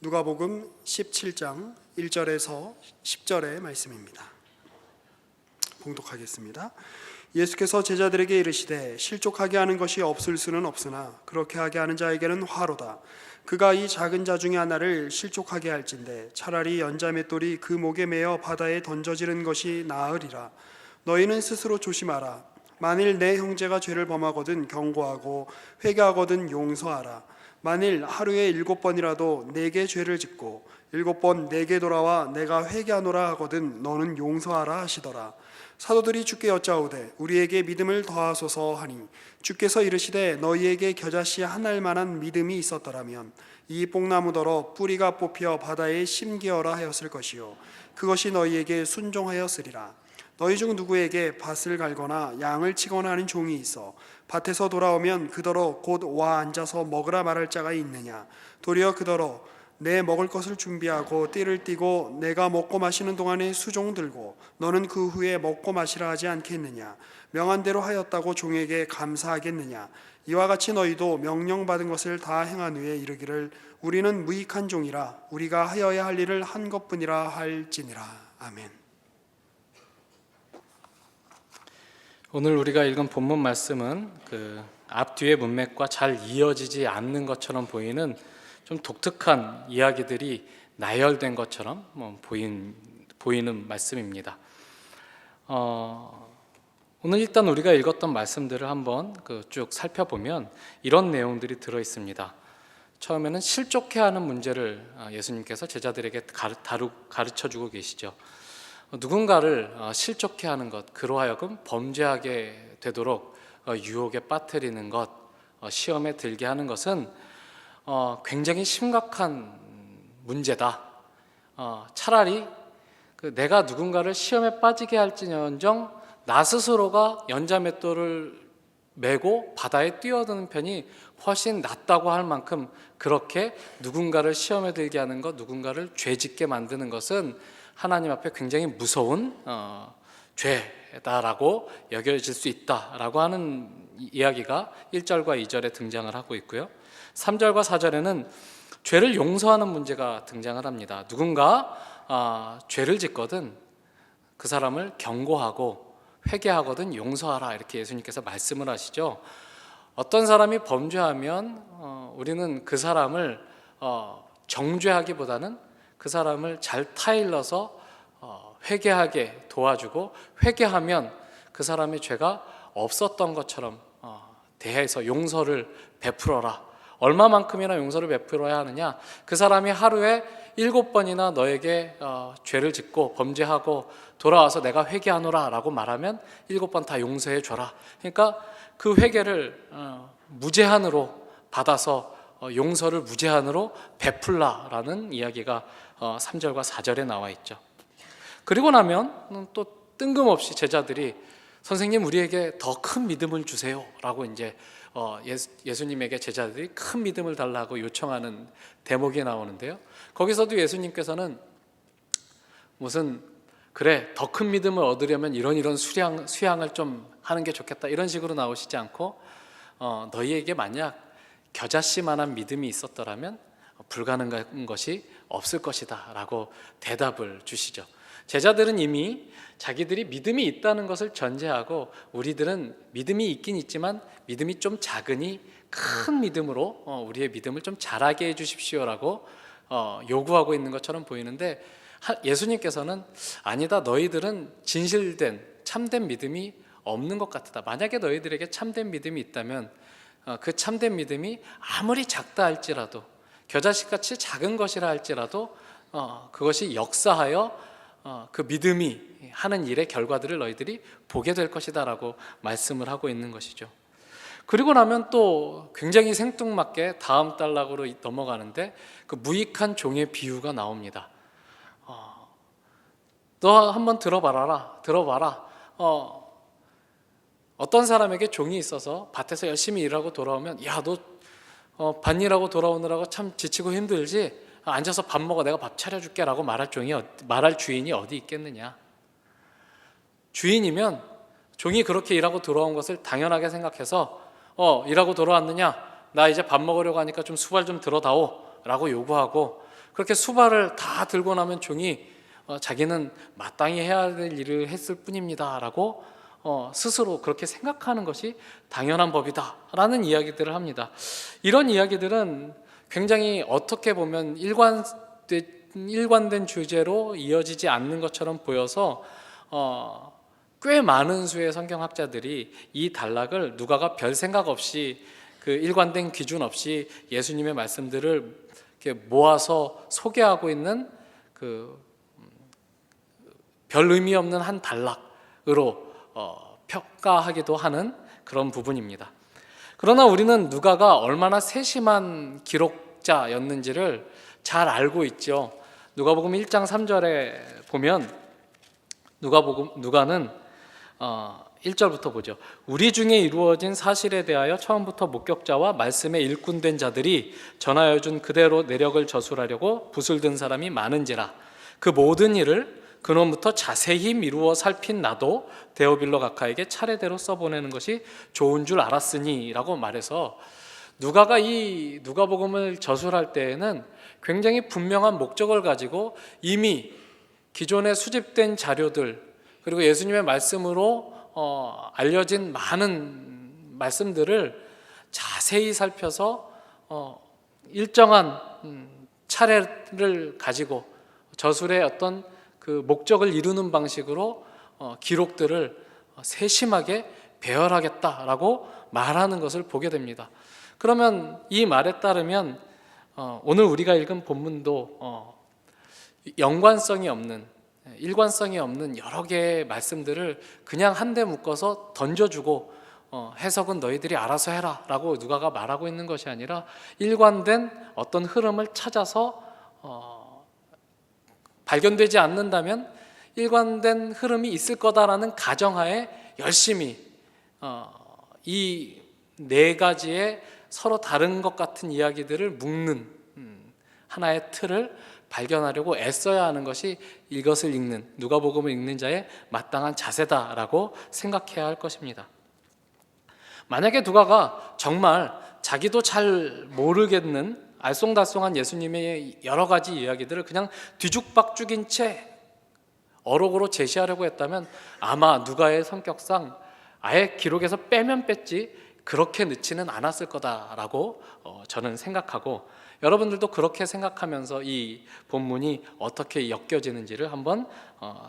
누가복음 17장 1절에서 10절의 말씀입니다. 봉독하겠습니다. 예수께서 제자들에게 이르시되 실족하게 하는 것이 없을 수는 없으나 그렇게 하게 하는 자에게는 화로다. 그가 이 작은 자 중에 하나를 실족하게 할진대 차라리 연자맷돌이 그 목에 매어 바다에 던져지는 것이 나으리라. 너희는 스스로 조심하라. 만일 내 형제가 죄를 범하거든 경고하고 회개하거든 용서하라. 만일 하루에 7번이라도 내게 죄를 짓고 7번 내게 돌아와 내가 회개하노라 하거든 너는 용서하라 하시더라. 사도들이 주께 여짜오되 우리에게 믿음을 더하소서 하니 주께서 이르시되 너희에게 겨자씨 한 알만한 믿음이 있었더라면 이 뽕나무더러 뿌리가 뽑혀 바다에 심기어라 하였을 것이요 그것이 너희에게 순종하였으리라. 너희 중 누구에게 밭을 갈거나 양을 치거나 하는 종이 있어 밭에서 돌아오면 그더러 곧 와 앉아서 먹으라 말할 자가 있느냐? 도리어 그더러 내 먹을 것을 준비하고 띠를 띠고 내가 먹고 마시는 동안에 수종 들고 너는 그 후에 먹고 마시라 하지 않겠느냐? 명한 대로 하였다고 종에게 감사하겠느냐? 이와 같이 너희도 명령받은 것을 다 행한 후에 이르기를 우리는 무익한 종이라 우리가 하여야 할 일을 한 것뿐이라 할지니라. 아멘. 오늘 우리가 읽은 본문 말씀은 앞뒤의 문맥과 잘 이어지지 않는 것처럼 보이는 좀 독특한 이야기들이 나열된 것처럼 보이는 말씀입니다. 오늘 일단 우리가 읽었던 말씀들을 한번 쭉 살펴보면 이런 내용들이 들어 있습니다. 처음에는 실족해하는 문제를 예수님께서 제자들에게 가르쳐주고 계시죠. 누군가를 실족해하는 것, 그로 하여금 범죄하게 되도록 유혹에 빠뜨리는 것, 시험에 들게 하는 것은 굉장히 심각한 문제다. 차라리 내가 누군가를 시험에 빠지게 할지언정 나 스스로가 연자맷돌을 메고 바다에 뛰어드는 편이 훨씬 낫다고 할 만큼 그렇게 누군가를 시험에 들게 하는 것, 누군가를 죄짓게 만드는 것은 하나님 앞에 굉장히 무서운 죄다라고 여겨질 수 있다라고 하는 이야기가 1절과 2절에 등장을 하고 있고요. 3절과 4절에는 죄를 용서하는 문제가 등장을 합니다. 누군가 죄를 짓거든 그 사람을 경고하고 회개하거든 용서하라 이렇게 예수님께서 말씀을 하시죠. 어떤 사람이 범죄하면 우리는 그 사람을 정죄하기보다는 그 사람을 잘 타일러서 회개하게 도와주고 회개하면 그 사람의 죄가 없었던 것처럼 대해서 용서를 베풀어라. 얼마만큼이나 용서를 베풀어야 하느냐? 그 사람이 하루에 7번이나 너에게 죄를 짓고 범죄하고 돌아와서 내가 회개하노라 라고 말하면 7번 다 용서해 줘라. 그러니까 그 회개를 무제한으로 받아서 용서를 무제한으로 베풀라라는 이야기가 3절과 4절에 나와 있죠. 그리고 나면 또 뜬금없이 제자들이 선생님 우리에게 더 큰 믿음을 주세요 라고 이제 예수님에게 제자들이 큰 믿음을 달라고 요청하는 대목이 나오는데요. 거기서도 예수님께서는 무슨 그래 더 큰 믿음을 얻으려면 이런 수양을 좀 하는 게 좋겠다 이런 식으로 나오시지 않고 너희에게 만약 겨자씨만한 믿음이 있었더라면 불가능한 것이 없을 것이다 라고 대답을 주시죠. 제자들은 이미 자기들이 믿음이 있다는 것을 전제하고 우리들은 믿음이 있긴 있지만 믿음이 좀 작으니 큰 믿음으로 우리의 믿음을 좀 자라게 해주십시오라고 요구하고 있는 것처럼 보이는데 예수님께서는 아니다 너희들은 진실된 참된 믿음이 없는 것 같다. 만약에 너희들에게 참된 믿음이 있다면 그 참된 믿음이 아무리 작다 할지라도 겨자씨같이 작은 것이라 할지라도 그것이 역사하여 그 믿음이 하는 일의 결과들을 너희들이 보게 될 것이다 라고 말씀을 하고 있는 것이죠. 그리고 나면 또 굉장히 생뚱맞게 다음 단락으로 넘어가는데 그 무익한 종의 비유가 나옵니다. 너 한번 들어봐라. 어떤 사람에게 종이 있어서 밭에서 열심히 일하고 돌아오면 야, 너 밭일하고 돌아오느라고 참 지치고 힘들지? 앉아서 밥 먹어 내가 밥 차려줄게 라고 말할 주인이 어디 있겠느냐. 주인이면 종이 그렇게 일하고 돌아온 것을 당연하게 생각해서 일하고 돌아왔느냐? 나 이제 밥 먹으려고 하니까 좀 수발 좀 들어다오 라고 요구하고 그렇게 수발을 다 들고 나면 종이 자기는 마땅히 해야 될 일을 했을 뿐입니다 라고 스스로 그렇게 생각하는 것이 당연한 법이다 라는 이야기들을 합니다. 이런 이야기들은 굉장히 어떻게 보면 일관된 주제로 이어지지 않는 것처럼 보여서 꽤 많은 수의 성경학자들이 이 단락을 누가가 별 생각 없이 그 일관된 기준 없이 예수님의 말씀들을 이렇게 모아서 소개하고 있는 그 별 의미 없는 한 단락으로 평가하기도 하는 그런 부분입니다. 그러나 우리는 누가가 얼마나 세심한 기록자였는지를 잘 알고 있죠. 누가복음 1장 3절에 보면 누가는 1절부터 보죠. 우리 중에 이루어진 사실에 대하여 처음부터 목격자와 말씀에 일꾼된 자들이 전하여 준 그대로 내력을 저술하려고 붓을 든 사람이 많은지라. 그 모든 일을 근원부터 자세히 미루어 살핀 나도 데오빌로 각하에게 차례대로 써보내는 것이 좋은 줄 알았으니 라고 말해서 누가가 이 누가복음을 저술할 때에는 굉장히 분명한 목적을 가지고 이미 기존에 수집된 자료들 그리고 예수님의 말씀으로 알려진 많은 말씀들을 자세히 살펴서 일정한 차례를 가지고 저술의 어떤 그 목적을 이루는 방식으로 기록들을 세심하게 배열하겠다라고 말하는 것을 보게 됩니다. 그러면 이 말에 따르면 오늘 우리가 읽은 본문도 연관성이 없는 일관성이 없는 여러 개의 말씀들을 그냥 한데 묶어서 던져주고 해석은 너희들이 알아서 해라 라고 누가가 말하고 있는 것이 아니라 일관된 어떤 흐름을 찾아서 발견되지 않는다면 일관된 흐름이 있을 거다라는 가정하에 열심히 이 네 가지의 서로 다른 것 같은 이야기들을 묶는 하나의 틀을 발견하려고 애써야 하는 것이 이것을 읽는 누가복음을 읽는 자의 마땅한 자세다라고 생각해야 할 것입니다. 만약에 누가가 정말 자기도 잘 모르겠는 알쏭달쏭한 예수님의 여러 가지 이야기들을 그냥 뒤죽박죽인 채 어록으로 제시하려고 했다면 아마 누가의 성격상 아예 기록에서 빼면 뺐지 그렇게 넣지는 않았을 거다라고 저는 생각하고 여러분들도 그렇게 생각하면서 이 본문이 어떻게 엮여지는지를 한번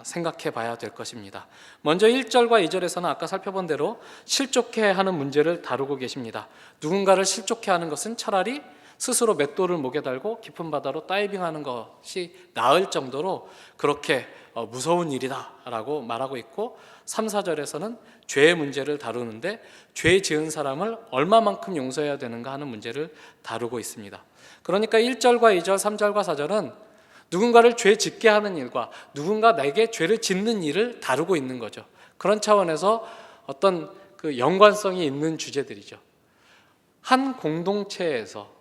생각해 봐야 될 것입니다. 먼저 1절과 2절에서는 아까 살펴본 대로 실족해 하는 문제를 다루고 계십니다. 누군가를 실족해 하는 것은 차라리 스스로 맷돌을 목에 달고 깊은 바다로 다이빙하는 것이 나을 정도로 그렇게 무서운 일이다 라고 말하고 있고 3, 4절에서는 죄의 문제를 다루는데 죄 지은 사람을 얼마만큼 용서해야 되는가 하는 문제를 다루고 있습니다. 그러니까 1절과 2절, 3절과 4절은 누군가를 죄 짓게 하는 일과 누군가 내게 죄를 짓는 일을 다루고 있는 거죠. 그런 차원에서 어떤 그 연관성이 있는 주제들이죠. 한 공동체에서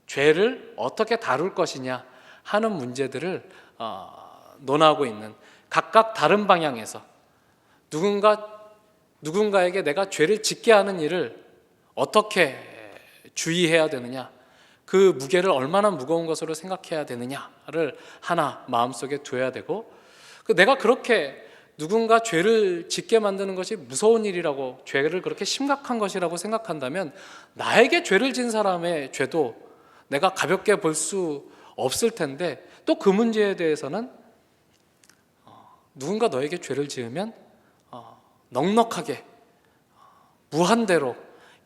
죄를 어떻게 다룰 것이냐 하는 문제들을 논하고 있는 각각 다른 방향에서 누군가에게 내가 죄를 짓게 하는 일을 어떻게 주의해야 되느냐, 그 무게를 얼마나 무거운 것으로 생각해야 되느냐를 하나 마음속에 두어야 되고, 내가 그렇게 누군가 죄를 짓게 만드는 것이 무서운 일이라고, 죄를 그렇게 심각한 것이라고 생각한다면 나에게 죄를 진 사람의 죄도 내가 가볍게 볼 수 없을 텐데, 또 그 문제에 대해서는 누군가 너에게 죄를 지으면 넉넉하게 무한대로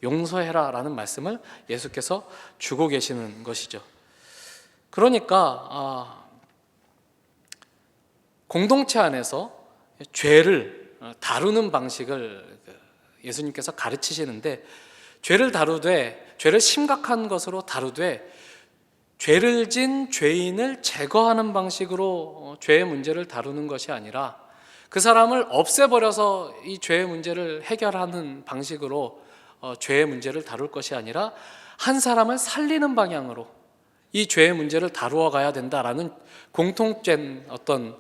용서해라 라는 말씀을 예수께서 주고 계시는 것이죠. 그러니까 공동체 안에서 죄를 다루는 방식을 예수님께서 가르치시는데, 죄를 다루되, 죄를 심각한 것으로 다루되 죄를 진 죄인을 제거하는 방식으로 죄의 문제를 다루는 것이 아니라 그 사람을 없애버려서 이 죄의 문제를 해결하는 방식으로 죄의 문제를 다룰 것이 아니라 한 사람을 살리는 방향으로 이 죄의 문제를 다루어 가야 된다라는 공통된 어떤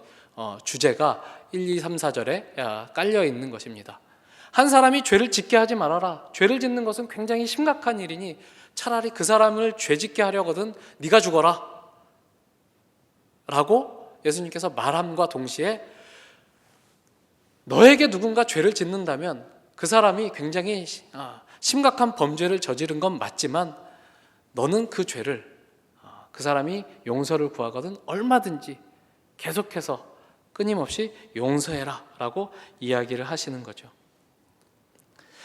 주제가 1, 2, 3, 4절에 깔려 있는 것입니다. 한 사람이 죄를 짓게 하지 말아라. 죄를 짓는 것은 굉장히 심각한 일이니 차라리 그 사람을 죄 짓게 하려거든 네가 죽어라 라고 예수님께서 말함과 동시에 너에게 누군가 죄를 짓는다면 그 사람이 굉장히 심각한 범죄를 저지른 건 맞지만 너는 그 죄를 그 사람이 용서를 구하거든 얼마든지 계속해서 끊임없이 용서해라 라고 이야기를 하시는 거죠.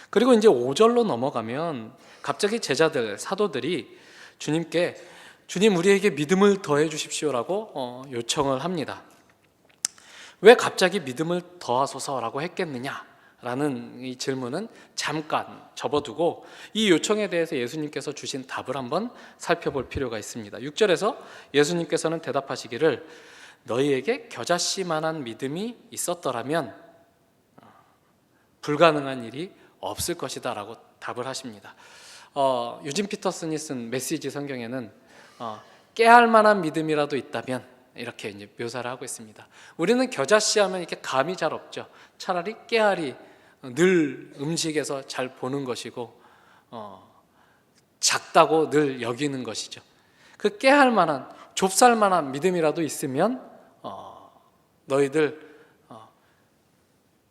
그리고 이제 5절로 넘어가면 갑자기 제자들, 사도들이 주님께 주님 우리에게 믿음을 더해 주십시오라고 요청을 합니다. 왜 갑자기 믿음을 더하소서라고 했겠느냐라는 이 질문은 잠깐 접어두고 이 요청에 대해서 예수님께서 주신 답을 한번 살펴볼 필요가 있습니다. 6절에서 예수님께서는 대답하시기를 너희에게 겨자씨만한 믿음이 있었더라면 불가능한 일이 없을 것이다 라고 답을 하십니다. 유진 피터슨이 쓴 메시지 성경에는 깨알 만한 믿음이라도 있다면 이렇게 이제 묘사를 하고 있습니다. 우리는 겨자씨 하면 이렇게 감이 잘 없죠. 차라리 깨알이 늘 음식에서 잘 보는 것이고 작다고 늘 여기는 것이죠. 그 깨알 만한 좁쌀 만한 믿음이라도 있으면 너희들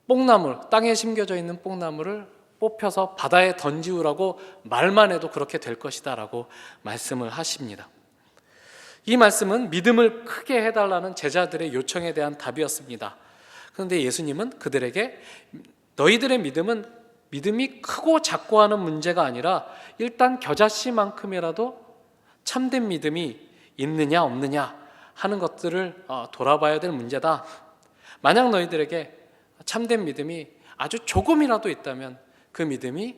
뽕나물, 땅에 심겨져 있는 뽕나물을 뽑혀서 바다에 던지우라고 말만 해도 그렇게 될 것이다 라고 말씀을 하십니다. 이 말씀은 믿음을 크게 해달라는 제자들의 요청에 대한 답이었습니다. 그런데 예수님은 그들에게 너희들의 믿음이 크고 작고 하는 문제가 아니라 일단 겨자씨만큼이라도 참된 믿음이 있느냐 없느냐 하는 것들을 돌아봐야 될 문제다. 만약 너희들에게 참된 믿음이 아주 조금이라도 있다면 그 믿음이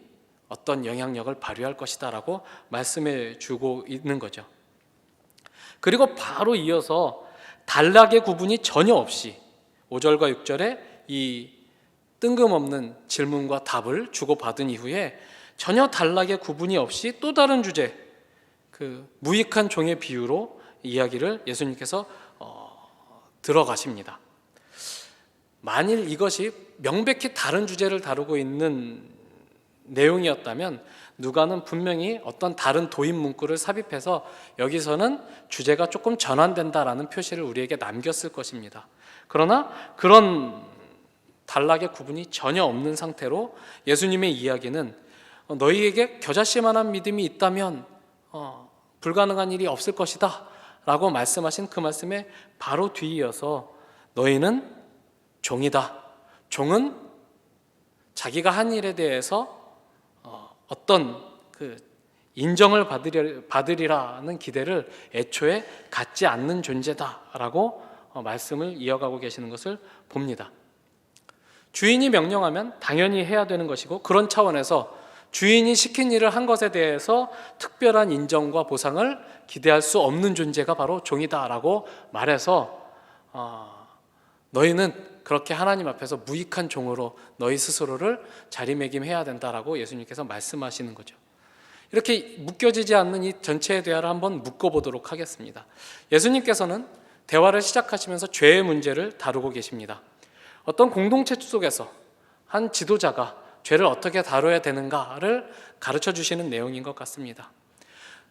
어떤 영향력을 발휘할 것이다 라고 말씀해 주고 있는 거죠. 그리고 바로 이어서 단락의 구분이 전혀 없이 5절과 6절에 이 뜬금없는 질문과 답을 주고받은 이후에 전혀 단락의 구분이 없이 또 다른 주제, 그 무익한 종의 비유로 이야기를 예수님께서 들어가십니다. 만일 이것이 명백히 다른 주제를 다루고 있는 내용이었다면 누가는 분명히 어떤 다른 도입 문구를 삽입해서 여기서는 주제가 조금 전환된다라는 표시를 우리에게 남겼을 것입니다. 그러나 그런 단락의 구분이 전혀 없는 상태로 예수님의 이야기는 너희에게 겨자씨만한 믿음이 있다면 불가능한 일이 없을 것이다 라고 말씀하신 그 말씀에 바로 뒤이어서 너희는 종이다. 종은 자기가 한 일에 대해서 어떤 그 인정을 받으리라는 기대를 애초에 갖지 않는 존재다라고 말씀을 이어가고 계시는 것을 봅니다. 주인이 명령하면 당연히 해야 되는 것이고 그런 차원에서 주인이 시킨 일을 한 것에 대해서 특별한 인정과 보상을 기대할 수 없는 존재가 바로 종이다라고 말해서 너희는 그렇게 하나님 앞에서 무익한 종으로 너희 스스로를 자리매김해야 된다라고 예수님께서 말씀하시는 거죠. 이렇게 묶여지지 않는 이 전체의 대화를 한번 묶어보도록 하겠습니다. 예수님께서는 대화를 시작하시면서 죄의 문제를 다루고 계십니다. 어떤 공동체 속에서 한 지도자가 죄를 어떻게 다뤄야 되는가를 가르쳐 주시는 내용인 것 같습니다.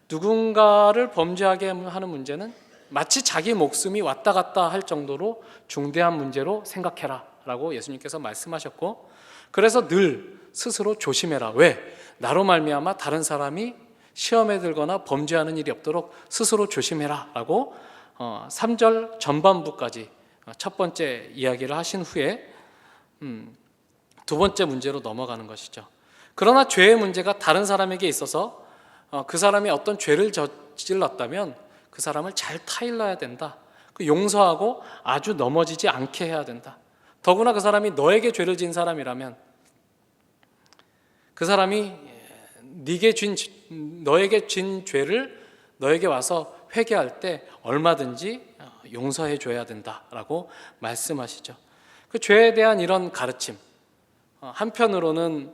누군가를 범죄하게 하는 문제는 마치 자기 목숨이 왔다 갔다 할 정도로 중대한 문제로 생각해라 라고 예수님께서 말씀하셨고, 그래서 늘 스스로 조심해라. 왜? 나로 말미암아 다른 사람이 시험에 들거나 범죄하는 일이 없도록 스스로 조심해라 라고 3절 전반부까지 첫 번째 이야기를 하신 후에 두 번째 문제로 넘어가는 것이죠. 그러나 죄의 문제가 다른 사람에게 있어서 그 사람이 어떤 죄를 저질렀다면 그 사람을 잘 타일러야 된다. 용서하고 아주 넘어지지 않게 해야 된다. 더구나 그 사람이 너에게 죄를 지은 사람이라면 그 사람이 너에게 진 죄를 너에게 와서 회개할 때 얼마든지 용서해 줘야 된다라고 말씀하시죠. 그 죄에 대한 이런 가르침, 한편으로는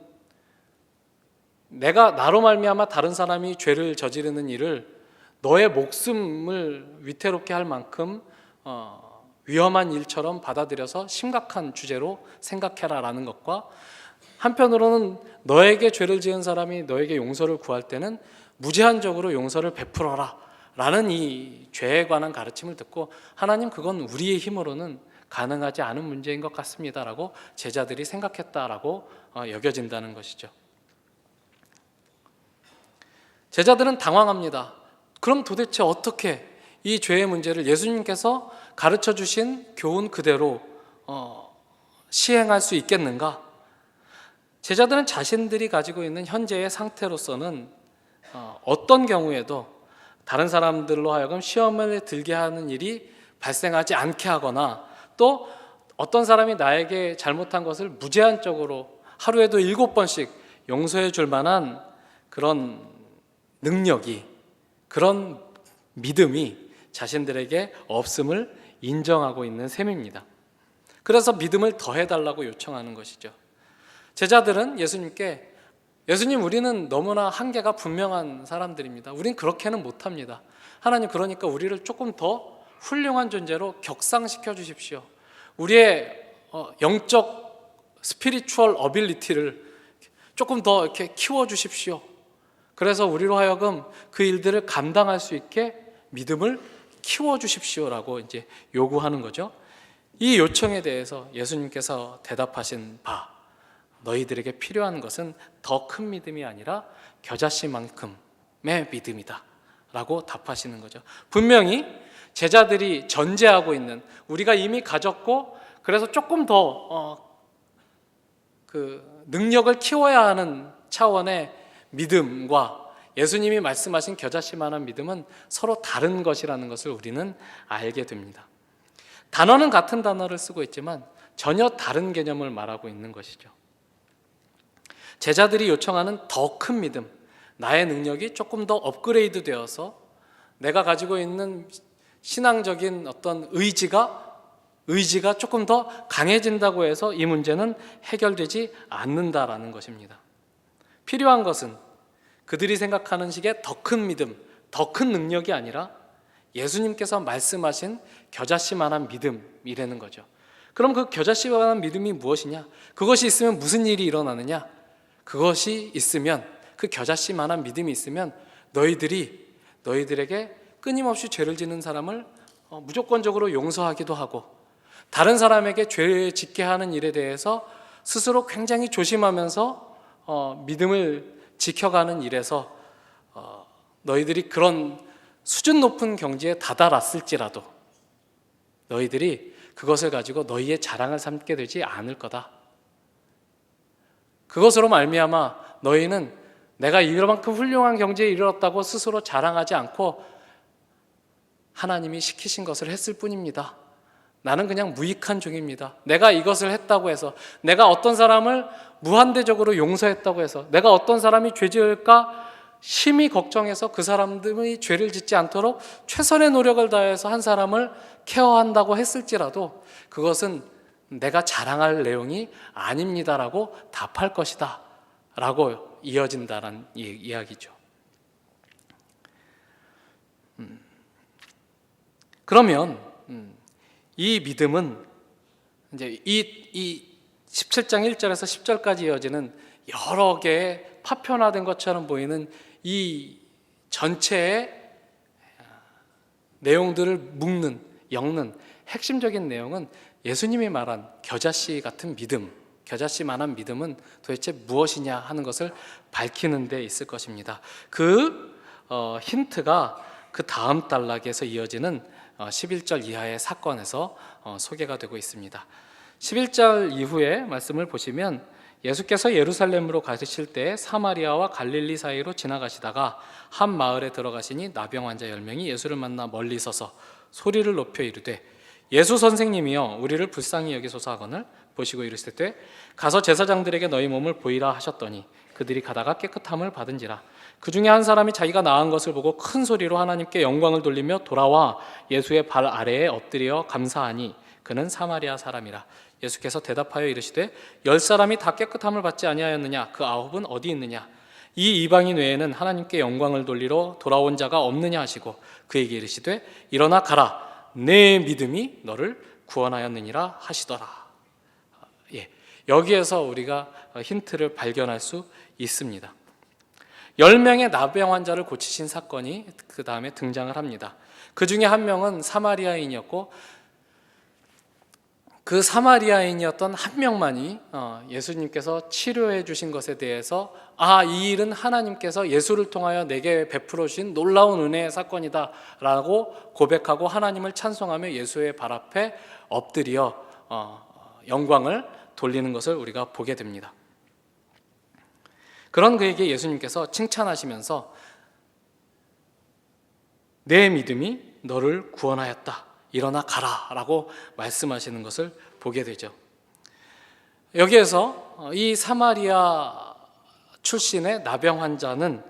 내가 나로 말미암아 다른 사람이 죄를 저지르는 일을 너의 목숨을 위태롭게 할 만큼 위험한 일처럼 받아들여서 심각한 주제로 생각해라라는 것과, 한편으로는 너에게 죄를 지은 사람이 너에게 용서를 구할 때는 무제한적으로 용서를 베풀어라 라는 이 죄에 관한 가르침을 듣고 하나님 그건 우리의 힘으로는 가능하지 않은 문제인 것 같습니다 라고 제자들이 생각했다라고 여겨진다는 것이죠. 제자들은 당황합니다. 그럼 도대체 어떻게 이 죄의 문제를 예수님께서 가르쳐 주신 교훈 그대로 시행할 수 있겠는가? 제자들은 자신들이 가지고 있는 현재의 상태로서는 어떤 경우에도 다른 사람들로 하여금 시험을 들게 하는 일이 발생하지 않게 하거나 또 어떤 사람이 나에게 잘못한 것을 무제한적으로 하루에도 7번씩 용서해 줄 만한 그런 능력이, 그런 믿음이 자신들에게 없음을 인정하고 있는 셈입니다. 그래서 믿음을 더해달라고 요청하는 것이죠. 제자들은 예수님께 예수님 우리는 너무나 한계가 분명한 사람들입니다. 우린 그렇게는 못합니다. 하나님 그러니까 우리를 조금 더 훌륭한 존재로 격상시켜 주십시오. 우리의 영적 스피리추얼 어빌리티를 조금 더 이렇게 키워 주십시오. 그래서 우리로 하여금 그 일들을 감당할 수 있게 믿음을 키워 주십시오라고 이제 요구하는 거죠. 이 요청에 대해서 예수님께서 대답하신 바, 너희들에게 필요한 것은 더 큰 믿음이 아니라 겨자씨만큼의 믿음이다 라고 답하시는 거죠. 분명히 제자들이 전제하고 있는, 우리가 이미 가졌고 그래서 조금 더 그 능력을 키워야 하는 차원의 믿음과 예수님이 말씀하신 겨자씨만한 믿음은 서로 다른 것이라는 것을 우리는 알게 됩니다. 단어는 같은 단어를 쓰고 있지만 전혀 다른 개념을 말하고 있는 것이죠. 제자들이 요청하는 더 큰 믿음, 나의 능력이 조금 더 업그레이드 되어서 내가 가지고 있는 신앙적인 어떤 의지가 조금 더 강해진다고 해서 이 문제는 해결되지 않는다라는 것입니다. 필요한 것은 그들이 생각하는 식의 더 큰 믿음, 더 큰 능력이 아니라 예수님께서 말씀하신 겨자씨만한 믿음이라는 거죠. 그럼 그 겨자씨만한 믿음이 무엇이냐? 그것이 있으면 무슨 일이 일어나느냐? 그것이 있으면, 그 겨자씨만한 믿음이 있으면 너희들에게 끊임없이 죄를 짓는 사람을 무조건적으로 용서하기도 하고, 다른 사람에게 죄 짓게 하는 일에 대해서 스스로 굉장히 조심하면서 믿음을 지켜가는 일에서 너희들이 그런 수준 높은 경지에 다다랐을지라도 너희들이 그것을 가지고 너희의 자랑을 삼게 되지 않을 거다. 그것으로 말미암아 너희는 내가 이만큼 훌륭한 경지에 이르렀다고 스스로 자랑하지 않고 하나님이 시키신 것을 했을 뿐입니다. 나는 그냥 무익한 종입니다. 내가 이것을 했다고 해서, 내가 어떤 사람을 무한대적으로 용서했다고 해서, 내가 어떤 사람이 죄 지을까 심히 걱정해서 그 사람들이 죄를 짓지 않도록 최선의 노력을 다해서 한 사람을 케어한다고 했을지라도 그것은 내가 자랑할 내용이 아닙니다라고 답할 것이다 라고 이어진다는 이야기죠. 그러면 이 믿음은 이제 이 17장 1절에서 10절까지 이어지는 여러 개의 파편화된 것처럼 보이는 이 전체의 내용들을 엮는 핵심적인 내용은 예수님이 말한 겨자씨 같은 믿음, 겨자씨만한 믿음은 도대체 무엇이냐 하는 것을 밝히는 데 있을 것입니다. 그 힌트가 그 다음 단락에서 이어지는 11절 이하의 사건에서 소개가 되고 있습니다. 11절 이후의 말씀을 보시면 예수께서 예루살렘으로 가실 때 사마리아와 갈릴리 사이로 지나가시다가 한 마을에 들어가시니 나병 환자 10명이 예수를 만나 멀리 서서 소리를 높여 이르되 예수 선생님이여 우리를 불쌍히 여기소서 하거늘 보시고 이르시되 가서 제사장들에게 너희 몸을 보이라 하셨더니 그들이 가다가 깨끗함을 받은지라. 그 중에 한 사람이 자기가 나은 것을 보고 큰 소리로 하나님께 영광을 돌리며 돌아와 예수의 발 아래에 엎드려 감사하니 그는 사마리아 사람이라. 예수께서 대답하여 이르시되 10사람이 다 깨끗함을 받지 아니하였느냐? 그 9은 어디 있느냐? 이 이방인 외에는 하나님께 영광을 돌리러 돌아온 자가 없느냐 하시고 그에게 이르시되 일어나 가라 내 믿음이 너를 구원하였느니라 하시더라. 여기에서 우리가 힌트를 발견할 수 있습니다. 10명의 나병 환자를 고치신 사건이 그 다음에 등장을 합니다. 그 중에 한 명은 사마리아인이었고, 그 사마리아인이었던 한 명만이 예수님께서 치료해 주신 것에 대해서 이 일은 하나님께서 예수를 통하여 내게 베풀어 주신 놀라운 은혜의 사건이다 라고 고백하고 하나님을 찬송하며 예수의 발 앞에 엎드려 영광을 돌리는 것을 우리가 보게 됩니다. 그런 그에게 예수님께서 칭찬하시면서 내 믿음이 너를 구원하였다, 일어나 가라 라고 말씀하시는 것을 보게 되죠. 여기에서 이 사마리아 출신의 나병 환자는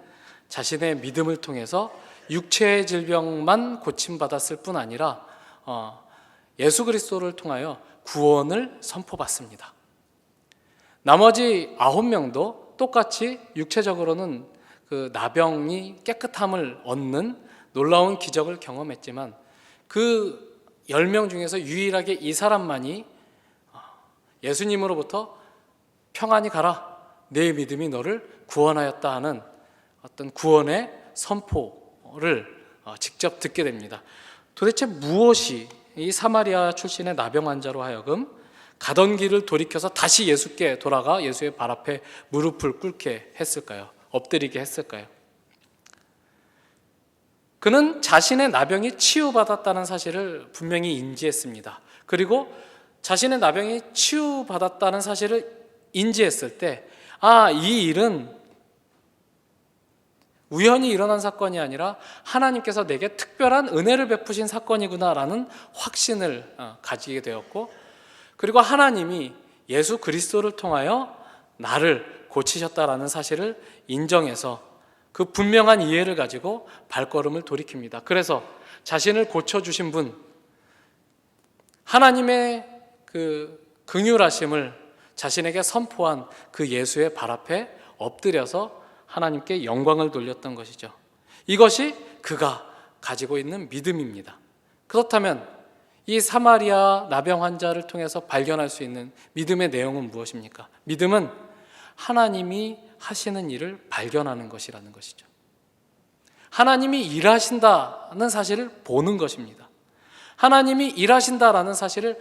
자신의 믿음을 통해서 육체의 질병만 고침받았을 뿐 아니라 예수 그리스도를 통하여 구원을 선포받습니다. 나머지 9명도 똑같이 육체적으로는 그 나병이 깨끗함을 얻는 놀라운 기적을 경험했지만 그 10명 중에서 유일하게 이 사람만이 예수님으로부터 평안히 가라, 내 믿음이 너를 구원하였다 하는 어떤 구원의 선포를 직접 듣게 됩니다. 도대체 무엇이 이 사마리아 출신의 나병 환자로 하여금 가던 길을 돌이켜서 다시 예수께 돌아가 예수의 발 앞에 무릎을 꿇게 했을까요? 엎드리게 했을까요? 그는 자신의 나병이 치유받았다는 사실을 분명히 인지했습니다. 그리고 자신의 나병이 치유받았다는 사실을 인지했을 때 이 일은 우연히 일어난 사건이 아니라 하나님께서 내게 특별한 은혜를 베푸신 사건이구나라는 확신을 가지게 되었고, 그리고 하나님이 예수 그리스도를 통하여 나를 고치셨다라는 사실을 인정해서 그 분명한 이해를 가지고 발걸음을 돌이킵니다. 그래서 자신을 고쳐주신 분, 하나님의 그 긍휼하심을 자신에게 선포한 그 예수의 발 앞에 엎드려서 하나님께 영광을 돌렸던 것이죠. 이것이 그가 가지고 있는 믿음입니다. 그렇다면 이 사마리아 나병 환자를 통해서 발견할 수 있는 믿음의 내용은 무엇입니까? 믿음은 하나님이 하시는 일을 발견하는 것이라는 것이죠. 하나님이 일하신다는 사실을 보는 것입니다. 하나님이 일하신다라는 사실을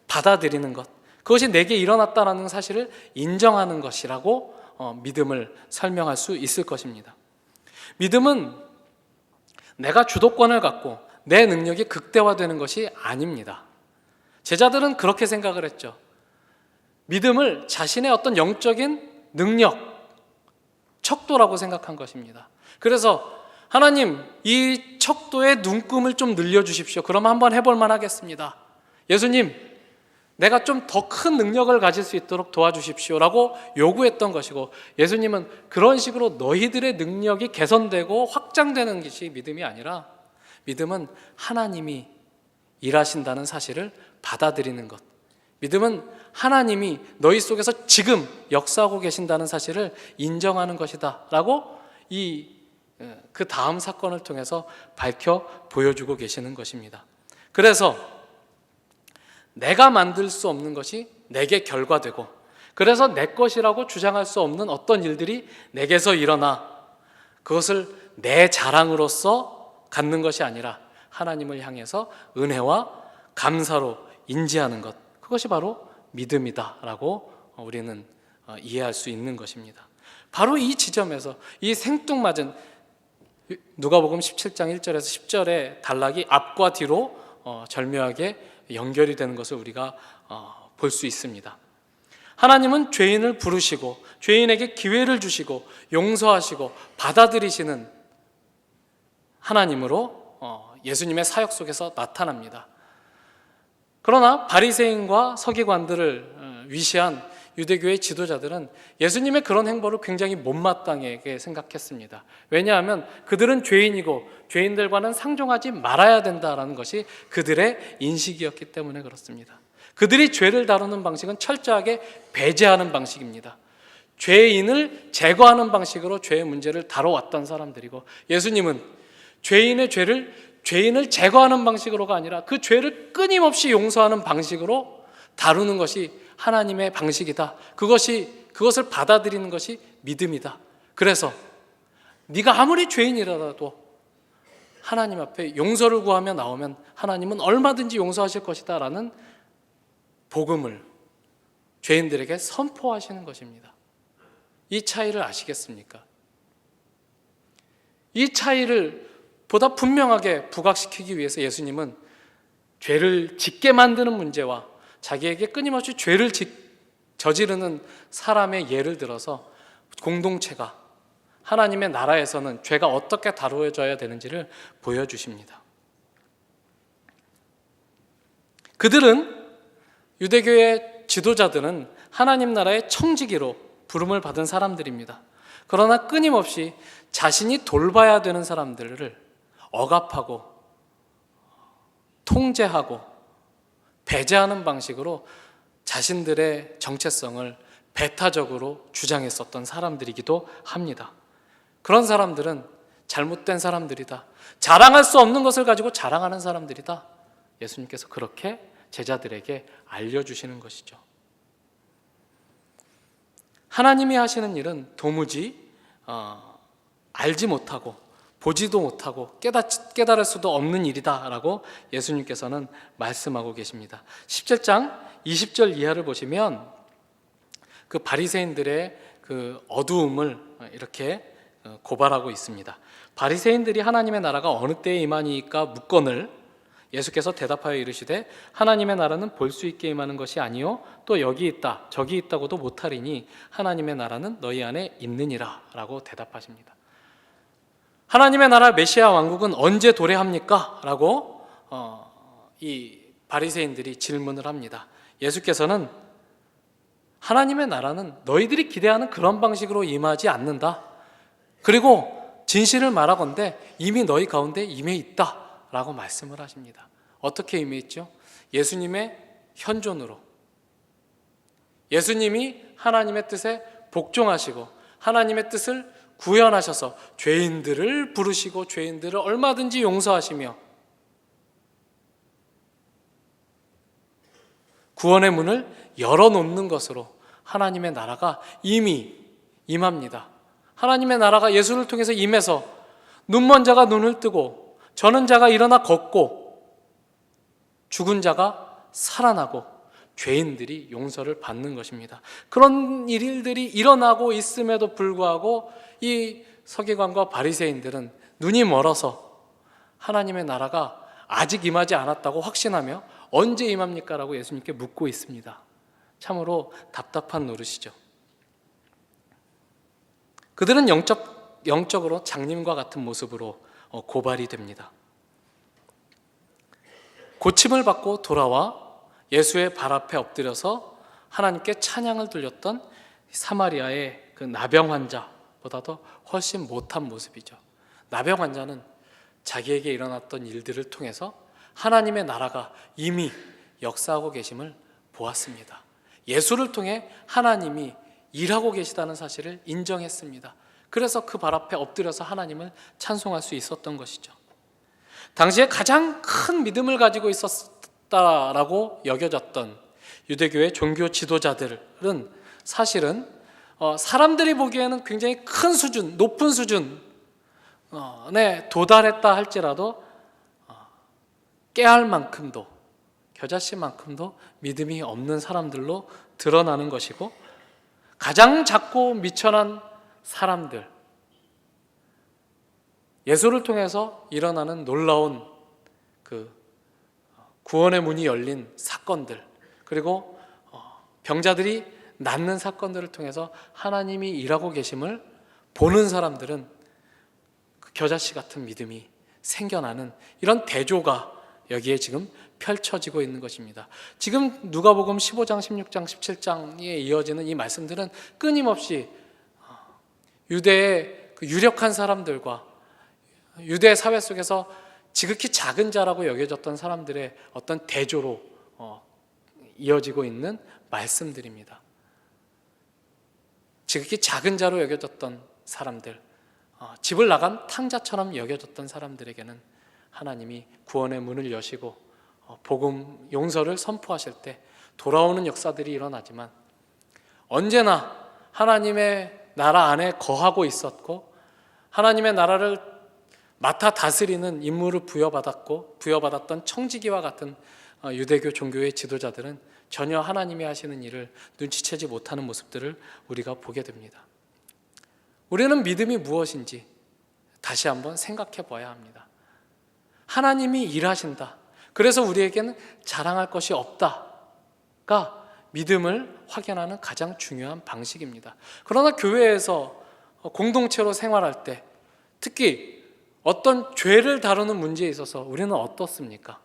받아들이는 것, 그것이 내게 일어났다라는 사실을 인정하는 것이라고 믿음을 설명할 수 있을 것입니다. 믿음은 내가 주도권을 갖고 내 능력이 극대화되는 것이 아닙니다. 제자들은 그렇게 생각을 했죠. 믿음을 자신의 어떤 영적인 능력, 척도라고 생각한 것입니다. 그래서 하나님, 이 척도의 눈금을 좀 늘려주십시오. 그러면 한번 해볼 만하겠습니다. 예수님, 내가 좀 더 큰 능력을 가질 수 있도록 도와주십시오 라고 요구했던 것이고, 예수님은 그런 식으로 너희들의 능력이 개선되고 확장되는 것이 믿음이 아니라, 믿음은 하나님이 일하신다는 사실을 받아들이는 것, 믿음은 하나님이 너희 속에서 지금 역사하고 계신다는 사실을 인정하는 것이다 라고 그 다음 사건을 통해서 밝혀 보여주고 계시는 것입니다. 그래서 내가 만들 수 없는 것이 내게 결과되고, 그래서 내 것이라고 주장할 수 없는 어떤 일들이 내게서 일어나 그것을 내 자랑으로서 갖는 것이 아니라 하나님을 향해서 은혜와 감사로 인지하는 것, 그것이 바로 믿음이다라고 우리는 이해할 수 있는 것입니다. 바로 이 지점에서 이 생뚱맞은 누가복음 17장 1절에서 10절의 단락이 앞과 뒤로 절묘하게 연결이 되는 것을 우리가 볼 수 있습니다. 하나님은 죄인을 부르시고 죄인에게 기회를 주시고 용서하시고 받아들이시는 하나님으로 예수님의 사역 속에서 나타납니다. 그러나 바리새인과 서기관들을 위시한 유대교의 지도자들은 예수님의 그런 행보를 굉장히 못마땅하게 생각했습니다. 왜냐하면 그들은 죄인이고 죄인들과는 상종하지 말아야 된다라는 것이 그들의 인식이었기 때문에 그렇습니다. 그들이 죄를 다루는 방식은 철저하게 배제하는 방식입니다. 죄인을 제거하는 방식으로 죄의 문제를 다뤄왔던 사람들이고, 예수님은 죄인을 제거하는 방식으로가 아니라 그 죄를 끊임없이 용서하는 방식으로 다루는 것이 하나님의 방식이다. 그것을 받아들이는 것이 믿음이다. 그래서 네가 아무리 죄인이라도 하나님 앞에 용서를 구하며 나오면 하나님은 얼마든지 용서하실 것이다 라는 복음을 죄인들에게 선포하시는 것입니다. 이 차이를 아시겠습니까? 이 차이를 보다 분명하게 부각시키기 위해서 예수님은 죄를 짓게 만드는 문제와 자기에게 끊임없이 죄를 저지르는 사람의 예를 들어서 공동체가 하나님의 나라에서는 죄가 어떻게 다루어져야 되는지를 보여주십니다. 그들은, 유대교의 지도자들은 하나님 나라의 청지기로 부름을 받은 사람들입니다. 그러나 끊임없이 자신이 돌봐야 되는 사람들을 억압하고 통제하고 배제하는 방식으로 자신들의 정체성을 배타적으로 주장했었던 사람들이기도 합니다. 그런 사람들은 잘못된 사람들이다, 자랑할 수 없는 것을 가지고 자랑하는 사람들이다, 예수님께서 그렇게 제자들에게 알려주시는 것이죠. 하나님이 하시는 일은 도무지 알지 못하고 보지도 못하고 깨달을 수도 없는 일이다라고 예수님께서는 말씀하고 계십니다. 17장 20절 이하를 보시면 그 바리새인들의 그 어두움을 이렇게 고발하고 있습니다. 바리새인들이 하나님의 나라가 어느 때에 임하니까 묻거늘 예수께서 대답하여 이르시되 하나님의 나라는 볼 수 있게 임하는 것이 아니요 또 여기 있다 저기 있다고도 못하리니 하나님의 나라는 너희 안에 있느니라 라고 대답하십니다. 하나님의 나라 메시아 왕국은 언제 도래합니까? 라고 이 바리새인들이 질문을 합니다. 예수께서는 하나님의 나라는 너희들이 기대하는 그런 방식으로 임하지 않는다. 그리고 진실을 말하건대 이미 너희 가운데 임해 있다 라고 말씀을 하십니다. 어떻게 임해 있죠? 예수님의 현존으로. 예수님이 하나님의 뜻에 복종하시고 하나님의 뜻을 구현하셔서 죄인들을 부르시고 죄인들을 얼마든지 용서하시며 구원의 문을 열어놓는 것으로 하나님의 나라가 이미 임합니다. 하나님의 나라가 예수를 통해서 임해서 눈먼 자가 눈을 뜨고 저는 자가 일어나 걷고 죽은 자가 살아나고 죄인들이 용서를 받는 것입니다. 그런 일들이 일어나고 있음에도 불구하고 이 서기관과 바리새인들은 눈이 멀어서 하나님의 나라가 아직 임하지 않았다고 확신하며 언제 임합니까? 라고 예수님께 묻고 있습니다. 참으로 답답한 노릇이죠. 그들은 영적으로 장님과 같은 모습으로 고발이 됩니다. 고침을 받고 돌아와 예수의 발 앞에 엎드려서 하나님께 찬양을 들렸던 사마리아의 그 나병 환자보다도 훨씬 못한 모습이죠. 나병 환자는 자기에게 일어났던 일들을 통해서 하나님의 나라가 이미 역사하고 계심을 보았습니다. 예수를 통해 하나님이 일하고 계시다는 사실을 인정했습니다. 그래서 그 발 앞에 엎드려서 하나님을 찬송할 수 있었던 것이죠. 당시에 가장 큰 믿음을 가지고 있었다라고 여겨졌던 유대교의 종교 지도자들은 사실은 사람들이 보기에는 굉장히 큰 수준, 높은 수준에 도달했다 할지라도 깨알 만큼도, 겨자씨만큼도 믿음이 없는 사람들로 드러나는 것이고, 가장 작고 미천한 사람들, 예수를 통해서 일어나는 놀라운 그 구원의 문이 열린 사건들, 그리고 병자들이 낫는 사건들을 통해서 하나님이 일하고 계심을 보는 사람들은 그 겨자씨 같은 믿음이 생겨나는 이런 대조가 여기에 지금 펼쳐지고 있는 것입니다. 지금 누가복음 15장, 16장, 17장에 이어지는 이 말씀들은 끊임없이 유대의 그 유력한 사람들과 유대 사회 속에서 지극히 작은 자라고 여겨졌던 사람들의 어떤 대조로 이어지고 있는 말씀들입니다. 지극히 작은 자로 여겨졌던 사람들, 집을 나간 탕자처럼 여겨졌던 사람들에게는 하나님이 구원의 문을 여시고 복음 용서를 선포하실 때 돌아오는 역사들이 일어나지만, 언제나 하나님의 나라 안에 거하고 있었고 하나님의 나라를 맡아 다스리는 임무를 부여받았던 청지기와 같은 유대교 종교의 지도자들은 전혀 하나님이 하시는 일을 눈치채지 못하는 모습들을 우리가 보게 됩니다. 우리는 믿음이 무엇인지 다시 한번 생각해 봐야 합니다. 하나님이 일하신다. 그래서 우리에게는 자랑할 것이 없다가 믿음을 확인하는 가장 중요한 방식입니다. 그러나 교회에서 공동체로 생활할 때, 특히 어떤 죄를 다루는 문제에 있어서 우리는 어떻습니까?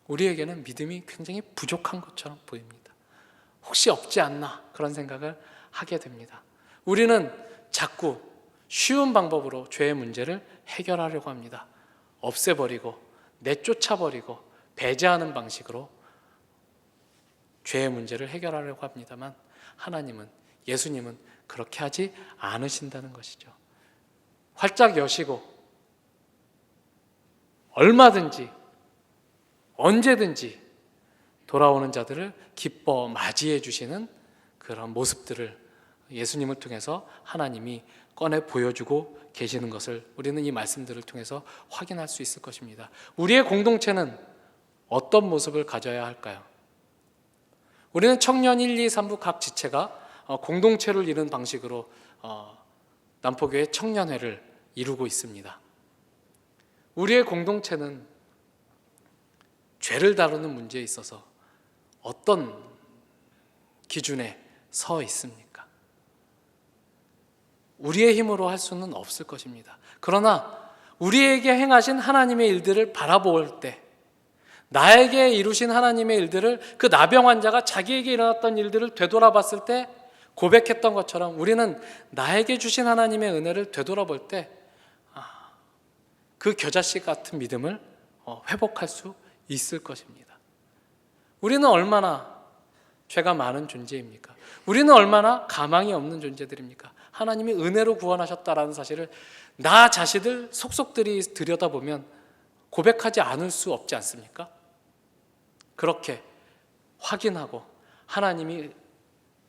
우리에게는 믿음이 굉장히 부족한 것처럼 보입니다. 혹시 없지 않나 그런 생각을 하게 됩니다. 우리는 자꾸 쉬운 방법으로 죄의 문제를 해결하려고 합니다. 없애버리고 내쫓아버리고 배제하는 방식으로 죄의 문제를 해결하려고 합니다만 하나님은, 예수님은 그렇게 하지 않으신다는 것이죠. 활짝 여시고 얼마든지 언제든지 돌아오는 자들을 기뻐 맞이해 주시는 그런 모습들을 예수님을 통해서 하나님이 꺼내 보여주고 계시는 것을 우리는 이 말씀들을 통해서 확인할 수 있을 것입니다. 우리의 공동체는 어떤 모습을 가져야 할까요? 우리는 청년 1, 2, 3부 각 지체가 공동체를 이루는 방식으로 남포교회 청년회를 이루고 있습니다. 우리의 공동체는 죄를 다루는 문제에 있어서 어떤 기준에 서 있습니까? 우리의 힘으로 할 수는 없을 것입니다. 그러나 우리에게 행하신 하나님의 일들을 바라볼 때, 나에게 이루신 하나님의 일들을, 그 나병 환자가 자기에게 일어났던 일들을 되돌아봤을 때 고백했던 것처럼 우리는 나에게 주신 하나님의 은혜를 되돌아볼 때 그 겨자씨 같은 믿음을 회복할 수 있을 것입니다. 우리는 얼마나 죄가 많은 존재입니까? 우리는 얼마나 가망이 없는 존재들입니까? 하나님이 은혜로 구원하셨다라는 사실을 나 자신을 속속들이 들여다보면 고백하지 않을 수 없지 않습니까? 그렇게 확인하고 하나님이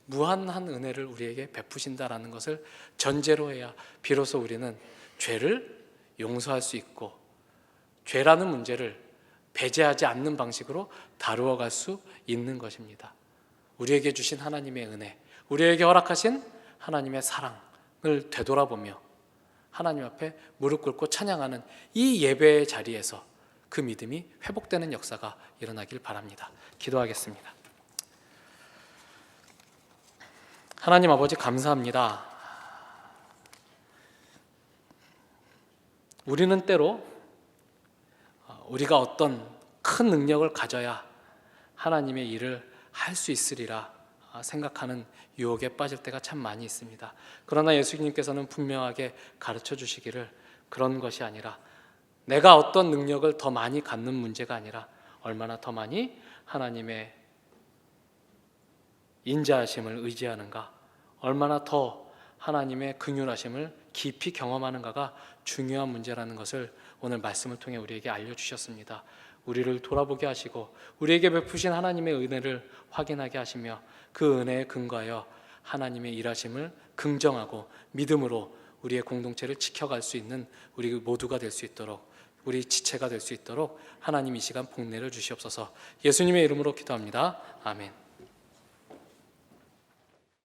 무한한 은혜를 우리에게 베푸신다라는 것을 전제로 해야 비로소 우리는 죄를 용서할 수 있고 죄라는 문제를 배제하지 않는 방식으로 다루어 갈 수 있는 것입니다. 우리에게 주신 하나님의 은혜, 우리에게 허락하신 하나님의 사랑을 되돌아보며 하나님 앞에 무릎 꿇고 찬양하는 이 예배의 자리에서 그 믿음이 회복되는 역사가 일어나길 바랍니다. 기도하겠습니다. 하나님 아버지 감사합니다. 우리는 때로 우리가 어떤 큰 능력을 가져야 하나님의 일을 할 수 있으리라 생각하는 유혹에 빠질 때가 참 많이 있습니다. 그러나 예수님께서는 분명하게 가르쳐 주시기를 그런 것이 아니라, 내가 어떤 능력을 더 많이 갖는 문제가 아니라 얼마나 더 많이 하나님의 인자하심을 의지하는가, 얼마나 더 하나님의 긍휼하심을 깊이 경험하는가가 중요한 문제라는 것을 오늘 말씀을 통해 우리에게 알려주셨습니다. 우리를 돌아보게 하시고 우리에게 베푸신 하나님의 은혜를 확인하게 하시며 그 은혜에 근거하여 하나님의 일하심을 긍정하고 믿음으로 우리의 공동체를 지켜갈 수 있는 우리 모두가 될 수 있도록, 우리 지체가 될 수 있도록 하나님 이 시간 복내를 주시옵소서. 예수님의 이름으로 기도합니다. 아멘.